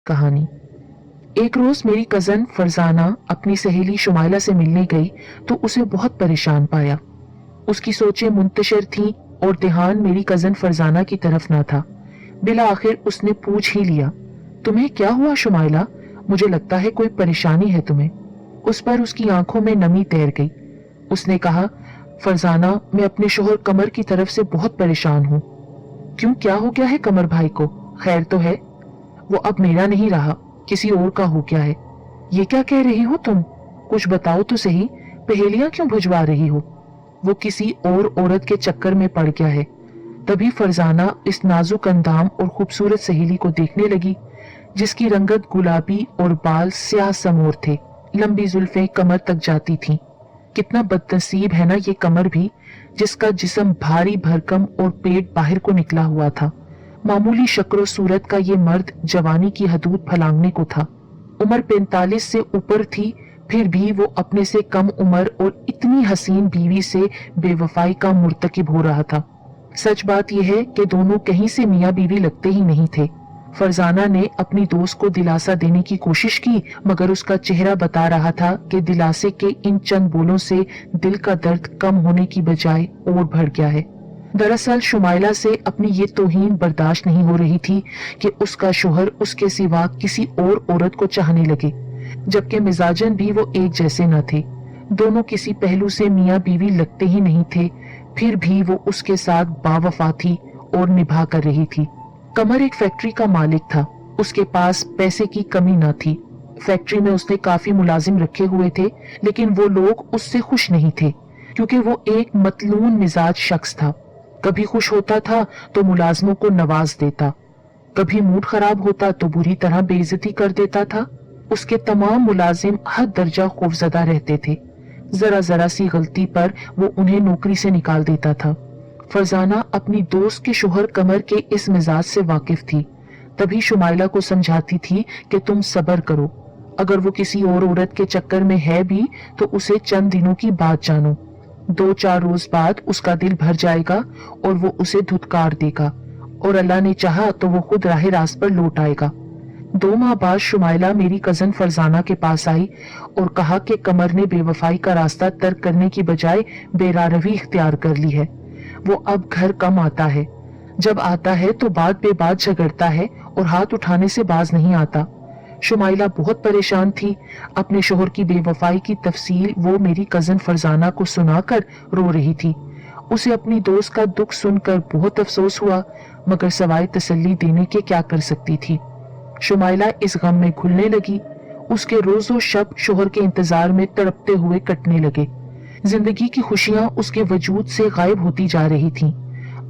कहानी। एक रोज मेरी कजन फरजाना अपनी सहेली शुमाइला से मिलने गई तो उसे बहुत परेशान पाया। उसकी सोचें मुंतशिर थीं और ध्यान मेरी कजन फरजाना की तरफ न था। बिला आखिर उसने पूछ ही लिया, तुम्हें क्या हुआ शुमाइला? मुझे लगता है कोई परेशानी है तुम्हें। उस पर उसकी आंखों में नमी तैर गई। उसने कहा, फरजाना, मैं अपने शोहर कमर की तरफ से बहुत परेशान हूँ। क्यों, क्या हो गया है कमर भाई को? खैर तो है? वो अब मेरा नहीं रहा, किसी और का हो गया है। ये क्या कह रही हो तुम? कुछ बताओ तो सही, पहेलियां क्यों भिजवा रही हो? वो किसी और औरत के चक्कर में पड़ गया है। तभी फरजाना इस नाजुक अंदाम और खूबसूरत सहेली को देखने लगी, जिसकी रंगत गुलाबी और बाल स्याह समोर थे। लंबी जुल्फें कमर तक जाती थीं। कितना बदनसीब है ना ये कमर भी, जिसका जिस्म भारी भरकम और पेट बाहर को निकला हुआ था। मामूली शक्ल सूरत का ये मर्द जवानी की हदूद फलांगने को था। उम्र 45 से ऊपर थी, फिर भी वो अपने से कम उम्र और इतनी हसीन बीवी से बेवफाई का मुर्तकिब हो रहा था। सच बात यह है कि दोनों कहीं से मियाँ बीवी लगते ही नहीं थे। फरजाना ने अपनी दोस्त को दिलासा देने की कोशिश की, मगर उसका चेहरा बता रहा था कि दिलासे के इन चंद बोलों से दिल का दर्द कम होने की बजाय और बढ़ गया है। दरअसल शुमाइला से अपनी ये तौहीन बर्दाश्त नहीं हो रही थी कि उसका शोहर उसके सिवा किसी और औरत को चाहने लगे, जबकि मिजाजन भी वो एक जैसे न थे। दोनों किसी पहलू से मियाँ बीवी लगते ही नहीं थे, फिर भी वो उसके साथ बावफा थी और निभा कर रही थी। कमर एक फैक्ट्री का मालिक था। उसके पास पैसे की कमी न थी। फैक्ट्री में उसने काफी मुलाजिम रखे हुए थे, लेकिन वो लोग उससे खुश नहीं थे, क्योंकि वो एक मतलून मिजाज शख्स था। कभी खुश होता था तो मुलाजमों को नवाज देता, कभी मूड खराब होता तो बुरी तरह बेइज्जती कर देता था। उसके तमाम मुलाजिम हद दर्जा खौफजदा रहते थे। जरा जरा सी गलती पर वो उन्हें नौकरी से निकाल देता था। फरजाना अपनी दोस्त के शोहर कमर के इस मिजाज से वाकिफ थी, तभी शुमाइला को समझाती थी कि तुम सब्र करो, अगर वो किसी और औरत के चक्कर में है भी तो उसे चंद दिनों की बात जानो। 2-4 रोज बाद उसका दिल भर जाएगा और वो उसे धुतकार देगा, और अल्लाह ने चाहा तो वो खुद राह रास्त पर लौट आएगा। 2 माह बाद शुमाइला मेरी कजन फरजाना के पास आई और कहा कि कमर ने बेवफाई का रास्ता तर्क करने की बजाय बेरारवी इख्तियार कर ली है। वो अब घर कम आता है, जब आता है तो बात बे बात झगड़ता है और हाथ उठाने से बाज नहीं आता। शुमाइला बहुत परेशान थी। अपने शोहर की बेवफाई की तफसील वो मेरी कजन फरजाना को सुनाकर रो रही थी। उसे अपनी दोस्त का दुख सुनकर बहुत अफसोस हुआ, मगर सवाए तसल्ली देने के क्या कर सकती थी। शुमाइला इस गम में घुलने लगी। उसके रोजो शब शोहर के इंतजार में तड़पते हुए कटने लगे। जिंदगी की खुशियां उसके वजूद से गायब होती जा रही थीं।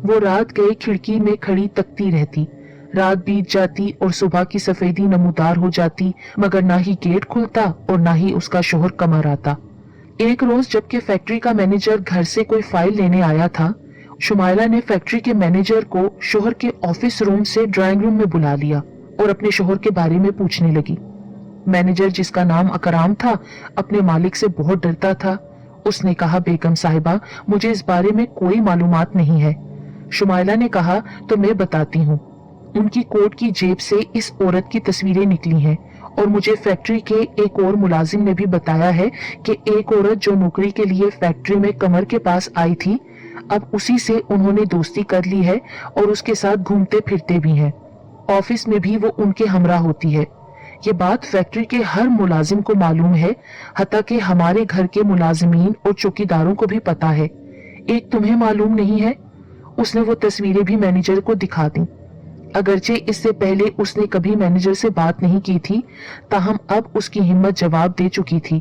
वो रात गए खिड़की में खड़ी तकती रहती। रात बीत जाती और सुबह की सफेदी नमूदार हो जाती, मगर ना ही गेट खुलता और ना ही उसका शोहर कमर आता। एक रोज जबकि फैक्ट्री का मैनेजर घर से कोई फाइल लेने आया था, शुमाइला ने फैक्ट्री के मैनेजर को शोहर के ऑफिस रूम से ड्राइंग रूम में बुला लिया और अपने शोहर के बारे में पूछने लगी। मैनेजर, जिसका नाम अकराम था, अपने मालिक से बहुत डरता था। उसने कहा, बेगम साहिबा, मुझे इस बारे में कोई मालूमात नहीं है। शुमाइला ने कहा, तो मैं बताती हूँ। उनकी कोट की जेब से इस औरत की तस्वीरें निकली हैं और मुझे फैक्ट्री के एक और मुलाजिम ने भी बताया है कि एक औरत जो नौकरी के लिए फैक्ट्री में कमर के पास आई थी, अब उसी से उन्होंने दोस्ती कर ली है और उसके साथ घूमते फिरते भी हैं। ऑफिस में भी वो उनके हमरा होती है। ये बात फैक्ट्री के हर मुलाजिम को मालूम है, हत्ता कि हमारे घर के मुलाजिमीन और चौकीदारों को भी पता है। एक तुम्हें मालूम नहीं है? उसने वो तस्वीरें भी मैनेजर को दिखा दी। अगरचे इससे पहले उसने कभी मैनेजर से बात नहीं की थी, ताहम अब उसकी हिम्मत जवाब दे चुकी थी।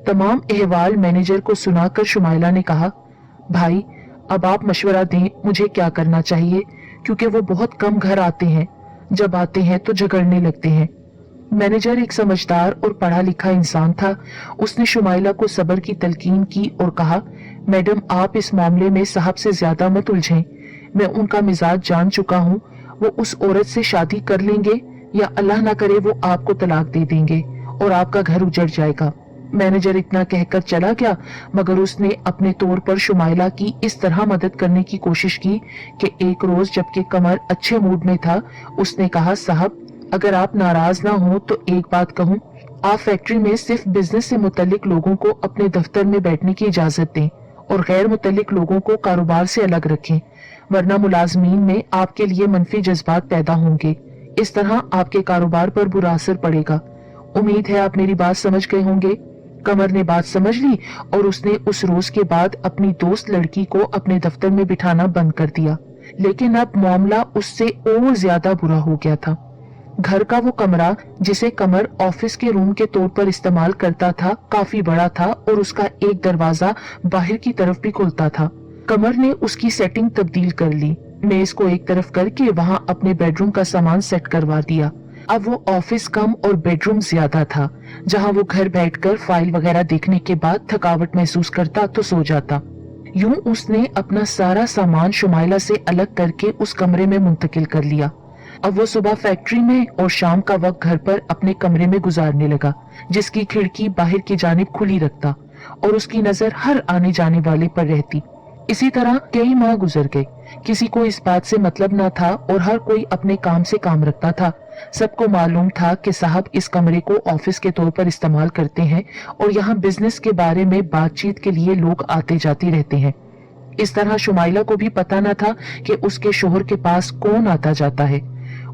तमाम अहवाल मैनेजर को सुनाकर शुमाइला ने कहा, भाई, अब आप मशवरा दें मुझे क्या करना चाहिए, क्योंकि वो बहुत कम घर आते हैं, जब आते हैं तो झगड़ने लगते हैं। मैनेजर एक समझदार और पढ़ा लिखा इंसान था। उसने शुमाइला को सब्र की तलकीन की और कहा, मैडम, आप इस मामले में साहब से ज्यादा मत उलझें। मैं उनका मिजाज जान चुका हूँ। वो उस औरत से शादी कर लेंगे या अल्लाह ना करे वो आपको तलाक दे देंगे और आपका घर उजड़ जाएगा। मैनेजर इतना कहकर चला गया, मगर उसने अपने तौर पर शुमाइला की इस तरह मदद करने की कोशिश की कि एक रोज जबकि कमर अच्छे मूड में था, उसने कहा, साहब, अगर आप नाराज ना हो तो एक बात कहूं, आप फैक्ट्री में सिर्फ बिजनेस से मुतल्लिक लोगों को अपने दफ्तर में बैठने की इजाजत दें और गैर मुतल्लिक लोगों को कारोबार से अलग रखें, वरना मुलाजमीन में आपके लिए मनफी जज्बात पैदा होंगे। इस तरह आपके कारोबार पर बुरा असर पड़ेगा। उम्मीद है आप मेरी बात समझ गए होंगे। कमर ने बात समझ ली और उसने उस रोज के बाद अपनी दोस्त लड़की को अपने दफ्तर में बिठाना बंद कर दिया। लेकिन अब मामला उससे और ज्यादा बुरा हो गया था। घर का वो कमरा जिसे कमर ऑफिस के रूम के तौर पर इस्तेमाल करता था काफी बड़ा था और उसका एक दरवाजा बाहर की तरफ भी खुलता था। कमर ने उसकी सेटिंग तब्दील कर ली। मेज को एक तरफ करके वहां अपने बेडरूम का सामान सेट करवा दिया। अब वो ऑफिस कम और बेडरूम ज्यादा था, जहां वो घर बैठकर फाइल वगैरह देखने के बाद थकावट महसूस करता तो सो जाता। यूं उसने अपना सारा सामान शुमाइला से अलग करके उस कमरे में मुंतकिल कर लिया। अब वो सुबह फैक्ट्री में और शाम का वक्त घर पर अपने कमरे में गुजारने लगा, जिसकी खिड़की बाहर की जानिब खुली रखता और उसकी नजर हर आने जाने वाले पर रहती। इसी तरह कई माह गुजर गए। किसी को इस बात से मतलब ना था और हर कोई अपने काम से काम रखता था। सबको मालूम था कि साहब इस कमरे को ऑफिस के तौर पर इस्तेमाल करते हैं और यहाँ बिजनेस के बारे में बातचीत के लिए लोग आते जाते रहते हैं। इस तरह शुमाइला को भी पता न था कि उसके शोहर के पास कौन आता जाता है।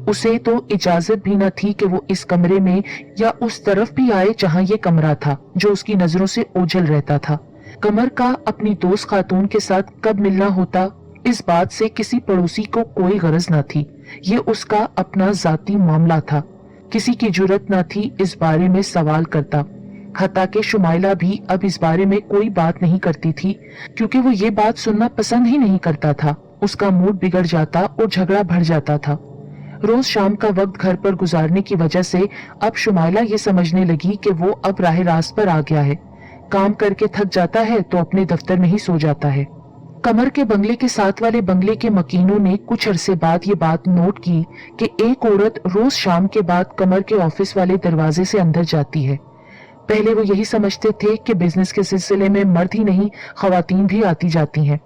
उसे तो इजाजत भी न थी कि वो इस कमरे में या उस तरफ भी आए जहाँ ये कमरा था, जो उसकी नजरों से ओझल रहता था। कमर का अपनी दोस्त खातून के साथ कब मिलना होता, इस बात से किसी पड़ोसी को कोई गरज न थी। ये उसका अपना जाती मामला था। किसी की जुर्रत न थी इस बारे में सवाल करता। हत्ता कि शुमाइला भी अब इस बारे में कोई बात नहीं करती थी, क्योंकि वो ये बात सुनना पसंद ही नहीं करता था। उसका मूड बिगड़ जाता और झगड़ा बढ़ जाता था। रोज शाम का वक्त घर पर गुजारने की वजह से अब शुमाइला ये समझने लगी कि वो अब राह रास्त पर आ गया है। काम करके थक जाता है तो अपने दफ्तर में ही सो जाता है। कमर के बंगले के साथ वाले बंगले के मकीनों ने कुछ अरसे बाद ये बात नोट की कि एक औरत रोज शाम के बाद कमर के ऑफिस वाले दरवाजे से अंदर जाती है। पहले वो यही समझते थे कि बिजनेस के सिलसिले में मर्द ही नहीं खवातीन भी आती जाती हैं।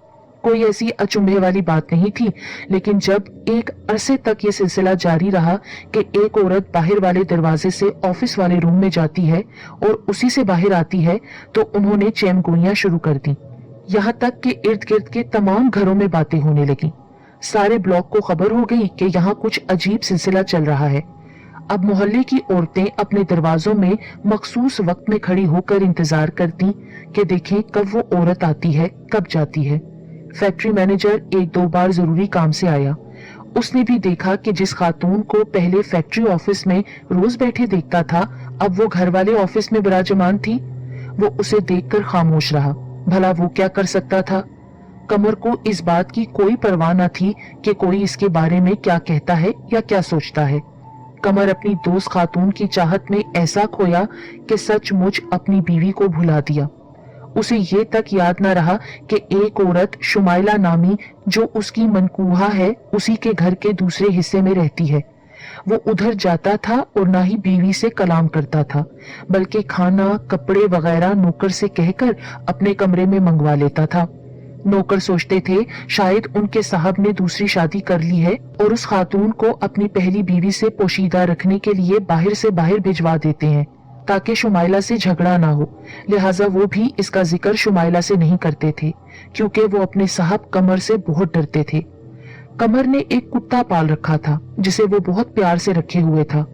कोई ऐसी अचंभे वाली बात नहीं थी, लेकिन जब एक अरसे तक ये सिलसिला जारी रहा कि एक औरत बाहर वाले दरवाजे से ऑफिस वाले रूम में जाती है और उसी से बाहर आती है, तो उन्होंने चैमगोइयां शुरू कर दी। यहाँ तक कि इर्द गिर्द के तमाम घरों में बातें होने लगी। सारे ब्लॉक को खबर हो गई कि यहाँ कुछ अजीब सिलसिला चल रहा है। अब मोहल्ले की औरतें अपने दरवाजों में मखसूस वक्त में खड़ी होकर इंतजार करती कि देखें कब वो औरत आती है, कब जाती है। फैक्ट्री मैनेजर एक दो बार जरूरी काम से आया। उसने भी देखा कि जिस खातून को पहले फैक्ट्री ऑफिस में रोज बैठे देखता था, अब वो घर वाले ऑफिस में विराजमान थी। वो उसे देखकर खामोश रहा। भला वो क्या कर सकता था? कमर को इस बात की कोई परवाह न थी कि कोई इसके बारे में क्या कहता है या क्या सोचता है। कमर अपनी दोस्त खातून की चाहत में ऐसा खोया कि सचमुच अपनी बीवी को भुला दिया। उसे ये तक याद न रहा कि एक औरत शुमाइला नामी जो उसकी मनकूहा है उसी के घर के दूसरे हिस्से में रहती है। वो उधर जाता था और ना ही बीवी से कलाम करता था, बल्कि खाना कपड़े वगैरह नौकर से कहकर अपने कमरे में मंगवा लेता था। नौकर सोचते थे शायद उनके साहब ने दूसरी शादी कर ली है और उस खातून को अपनी पहली बीवी से पोशीदा रखने के लिए बाहर से बाहर भिजवा देते हैं ताकि शुमाइला से झगड़ा ना हो। लिहाजा वो भी इसका जिक्र शुमाइला से नहीं करते थे, क्योंकि वो अपने साहब कमर से बहुत डरते थे। कमर ने एक कुत्ता पाल रखा था जिसे वो बहुत प्यार से रखे हुए था।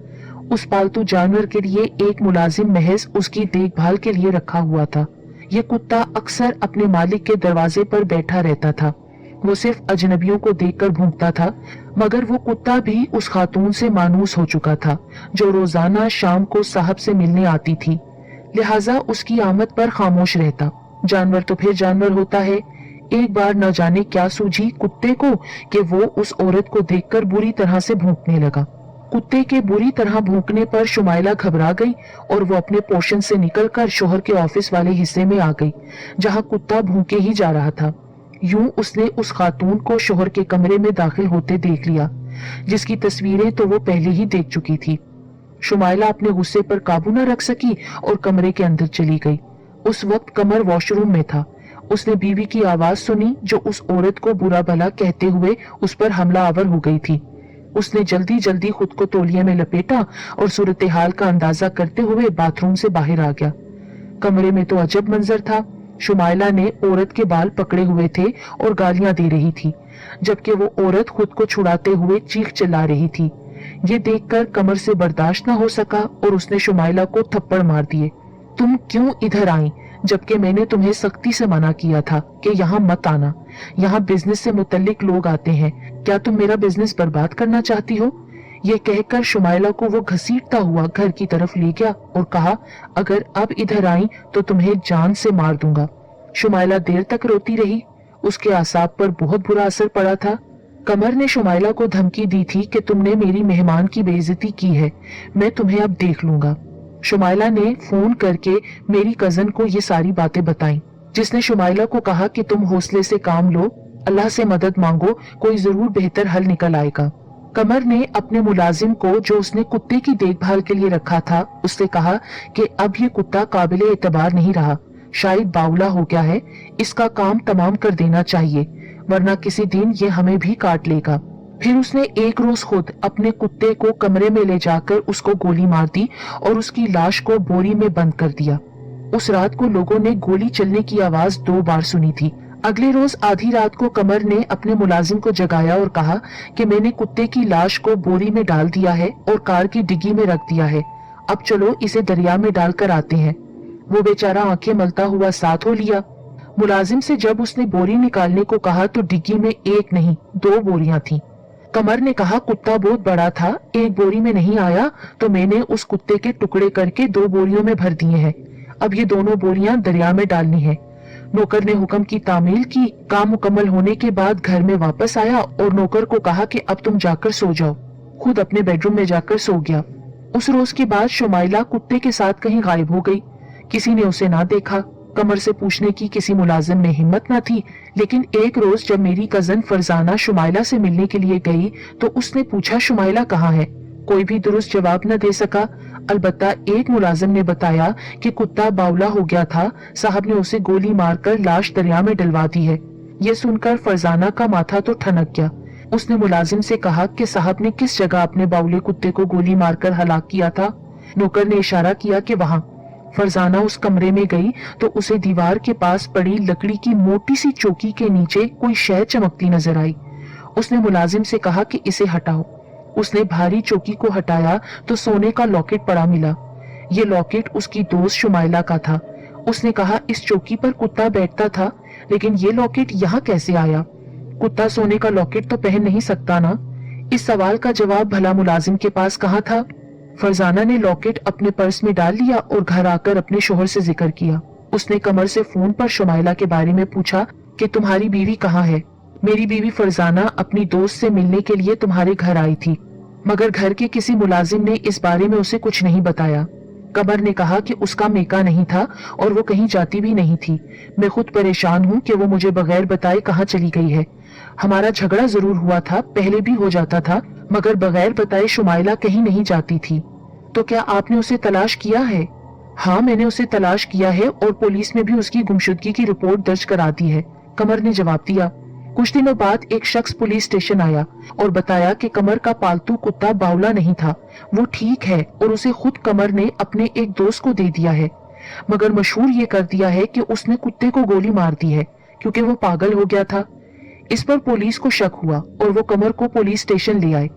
उस पालतू जानवर के लिए एक मुलाजिम महज उसकी देखभाल के लिए रखा हुआ था। ये कुत्ता अक्सर अपने मालिक के दरवाजे पर बैठा रहता था। वो सिर्फ अजनबियों को देखकर भौंकता था, मगर वो कुत्ता भी उस खातून से मानूस हो चुका था जो रोजाना शाम को साहब से मिलने आती थी। लिहाजा उसकी आमद पर खामोश रहता। जानवर तो फिर जानवर होता है। एक बार न जाने क्या सूझी कुत्ते को कि वो उस औरत को देखकर बुरी तरह से भौंकने लगा। कुत्ते के बुरी तरह भौंकने पर शुमाइला घबरा गई और वो अपने पोर्शन से निकलकर शोहर के ऑफिस वाले हिस्से में आ गई, जहां कुत्ता भौंके ही जा रहा था। यूं उसने उस खातून को शोहर के कमरे में दाखिल होते देख लिया, जिसकी तस्वीरें तो वो पहले ही देख चुकी थी। शुमाइला अपने गुस्से पर काबू न रख सकी और कमरे के अंदर चली गई। उस वक्त कमर वॉशरूम में था। उसने बीवी की आवाज सुनी जो उस औरत को बुरा भला कहते हुए उस पर हमला आवर हो गई थी। उसने जल्दी जल्दी खुद को तौलिए में लपेटा और सूरत हाल का अंदाजा करते हुए बाथरूम से बाहर आ गया। कमरे में तो अजब मंजर था। शुमाइला ने औरत के बाल पकड़े हुए थे और गालियां दे रही थी, जबकि वो औरत खुद को छुड़ाते हुए चीख चिल्ला रही थी। ये देखकर कमर से बर्दाश्त न हो सका और उसने शुमाइला को थप्पड़ मार दिए। तुम क्यों इधर आई, जबकि मैंने तुम्हें सख्ती से मना किया था कि यहाँ मत आना। यहाँ बिजनेस से मुतल्लिक लोग आते हैं, क्या तुम मेरा बिजनेस बर्बाद करना चाहती हो? ये कहकर शुमाइला को वो घसीटता हुआ घर की तरफ ले गया और कहा, अगर अब इधर आई तो तुम्हें जान से मार दूंगा। शुमाइला देर तक रोती रही। उसके आसाब पर बहुत बुरा असर पड़ा था। कमर ने शुमाइला को धमकी दी थी कि तुमने मेरी मेहमान की बेइज्जती की है, मैं तुम्हें अब देख लूंगा। शुमाइला ने फोन करके मेरी कजन को ये सारी बातें बताईं, जिसने शुमाइला को कहा कि तुम हौसले से काम लो, अल्लाह से मदद मांगो, कोई जरूर बेहतर हल निकल आएगा। कमर ने अपने मुलाजिम को, जो उसने कुत्ते की देखभाल के लिए रखा था, उससे कहा कि अब ये कुत्ता काबिले एतबार नहीं रहा, शायद बावला हो गया है, इसका काम तमाम कर देना चाहिए, वरना किसी दिन ये हमें भी काट लेगा। फिर उसने एक रोज खुद अपने कुत्ते को कमरे में ले जाकर उसको गोली मार दी और उसकी लाश को बोरी में बंद कर दिया। उस रात को लोगों ने गोली चलने की आवाज 2 बार सुनी थी। अगले रोज आधी रात को कमर ने अपने मुलाजिम को जगाया और कहा कि मैंने कुत्ते की लाश को बोरी में डाल दिया है और कार की डिग्गी में रख दिया है, अब चलो इसे दरिया में डालकर आते हैं। वो बेचारा आंखें मलता हुआ साथ हो लिया। मुलाजिम से जब उसने बोरी निकालने को कहा तो डिग्गी में 1 नहीं 2 बोरियां थीं। कमर ने कहा, कुत्ता बहुत बड़ा था, एक बोरी में नहीं आया तो मैंने उस कुत्ते के टुकड़े करके 2 बोरियों में भर दिए हैं, अब ये दोनों बोरियां दरिया में डालनी है। नौकर ने हुक्म की तामील की। काम मुकम्मल होने के बाद घर में वापस आया और नौकर को कहा कि अब तुम जाकर सो जाओ। खुद अपने बेडरूम में जाकर सो गया। उस रोज के बाद शुमाइला कुत्ते के साथ कहीं गायब हो गई। किसी ने उसे ना देखा। कमर से पूछने की किसी मुलाजिम में हिम्मत न थी, लेकिन एक रोज जब मेरी कजन फरजाना शुमाइला से मिलने के लिए गई तो उसने पूछा, शुमाइला कहाँ है? कोई भी दुरुस्त जवाब न दे सका। अलबत्ता एक मुलाजिम ने बताया कि कुत्ता बावला हो गया था, साहब ने उसे गोली मारकर लाश दरिया में डलवा दी है। ये सुनकर फरजाना का माथा तो ठनक गया। उसने मुलाजिम से कहा कि साहब ने किस जगह अपने बावले कुत्ते को गोली मारकर हलाक किया था। नौकर ने इशारा किया कि वहां। फरजाना उस कमरे में गई तो उसे दीवार के पास पड़ी लकड़ी की मोटी सी चौकी के नीचे कोई शय चमकती नजर आई। उसने मुलाजिम से कहा कि इसे हटाओ। उसने भारी चौकी को हटाया तो सोने का लॉकेट पड़ा मिला। ये लॉकेट उसकी दोस्त शुमाइला का था। उसने कहा, इस चौकी पर कुत्ता बैठता था, लेकिन ये लॉकेट यहाँ कैसे आया? कुत्ता सोने का लॉकेट तो पहन नहीं सकता ना? इस सवाल का जवाब भला मुलाजिम के पास कहाँ था? फरजाना ने लॉकेट अपने पर्स में डाल लिया और घर आकर अपने शोहर से जिक्र किया। उसने कमर से फोन पर शुमाइला के बारे में पूछा कि तुम्हारी बीवी कहाँ है? मेरी बीवी फरजाना अपनी दोस्त से मिलने के लिए तुम्हारे घर आई थी, मगर घर के किसी मुलाजिम ने इस बारे में उसे कुछ नहीं बताया। कमर ने कहा कि उसका मेका नहीं था और वो कहीं जाती भी नहीं थी। मैं खुद परेशान हूँ कि वो मुझे बगैर बताए कहाँ चली गई है। हमारा झगड़ा जरूर हुआ था, पहले भी हो जाता था, मगर बगैर बताए शुमाइला कहीं नहीं जाती थी। तो क्या आपने उसे तलाश किया है? हाँ, मैंने उसे तलाश किया है और पुलिस में भी उसकी गुमशुदगी की रिपोर्ट दर्ज करा दी है, कमर ने जवाब दिया। कुछ दिनों बाद एक शख्स पुलिस स्टेशन आया और बताया कि कमर का पालतू कुत्ता बावला नहीं था, वो ठीक है और उसे खुद कमर ने अपने एक दोस्त को दे दिया है, मगर मशहूर ये कर दिया है कि उसने कुत्ते को गोली मार दी है क्योंकि वो पागल हो गया था। इस पर पुलिस को शक हुआ और वो कमर को पुलिस स्टेशन ले आए।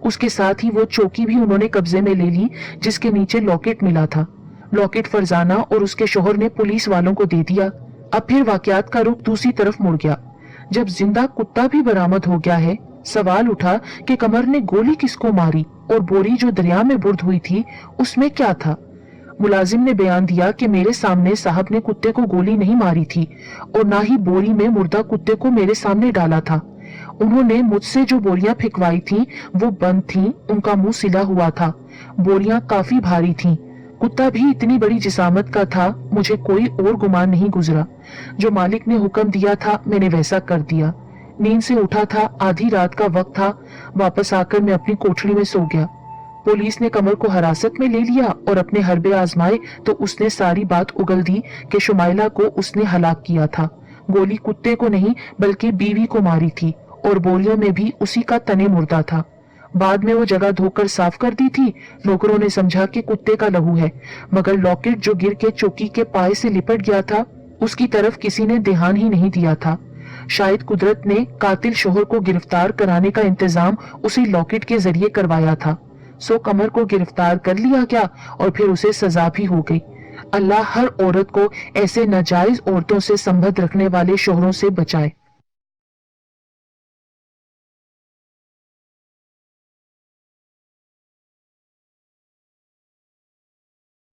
उसके साथ ही वो चौकी भी उन्होंने कब्जे में ले ली जिसके नीचे लॉकेट मिला था। लॉकेट फरजाना और उसके शोहर ने पुलिस वालों को दे दिया। अब फिर वाकयात का रुख दूसरी तरफ मुड़ गया। जब जिंदा कुत्ता भी बरामद हो गया है, सवाल उठा कि कमर ने गोली किसको मारी और बोरी जो दरिया में बुर्द हुई थी उसमें क्या था। मुलाजिम ने बयान दिया कि मेरे सामने साहब ने कुत्ते को गोली नहीं मारी थी और ना ही बोरी में मुर्दा कुत्ते को मेरे सामने डाला था। उन्होंने मुझसे जो बोरियां फेंकवाई थीं वो बंद थीं, उनका मुंह सिला हुआ था। बोरियां काफी भारी थीं। कुत्ता भी इतनी बड़ी जिसामत का था, मुझे कोई और गुमान नहीं गुजरा। जो मालिक ने हुक्म दिया था मैंने वैसा कर दिया। नींद से उठा था, आधी रात का वक्त था। वापस आकर मैं अपनी कोठरी में सो गया। पुलिस ने कमर को हिरासत में ले लिया और अपने हरबे आजमाए तो उसने सारी बात उगल दी कि शुमाइला को उसने हलाक किया था। गोली कुत्ते को नहीं बल्कि बीवी को मारी थी और बोरियों में भी उसी का तने मुर्दा था। بعد میں وہ جگہ دھو کر صاف کر دی تھی۔ نوکروں نے سمجھا کہ کتے کا لہو ہے، مگر لاکٹ جو گر کے چوکی کے پائے سے لپٹ گیا تھا اس کی طرف کسی نے دھیان ہی نہیں دیا تھا۔ شاید قدرت نے قاتل شوہر کو گرفتار کرانے کا انتظام اسی لاکٹ کے ذریعے کروایا تھا۔ سو قمر کو گرفتار کر لیا گیا اور پھر اسے سزا بھی ہو گئی۔ اللہ ہر عورت کو ایسے ناجائز عورتوں سے سمبندھ رکھنے والے شوہروں سے بچائے۔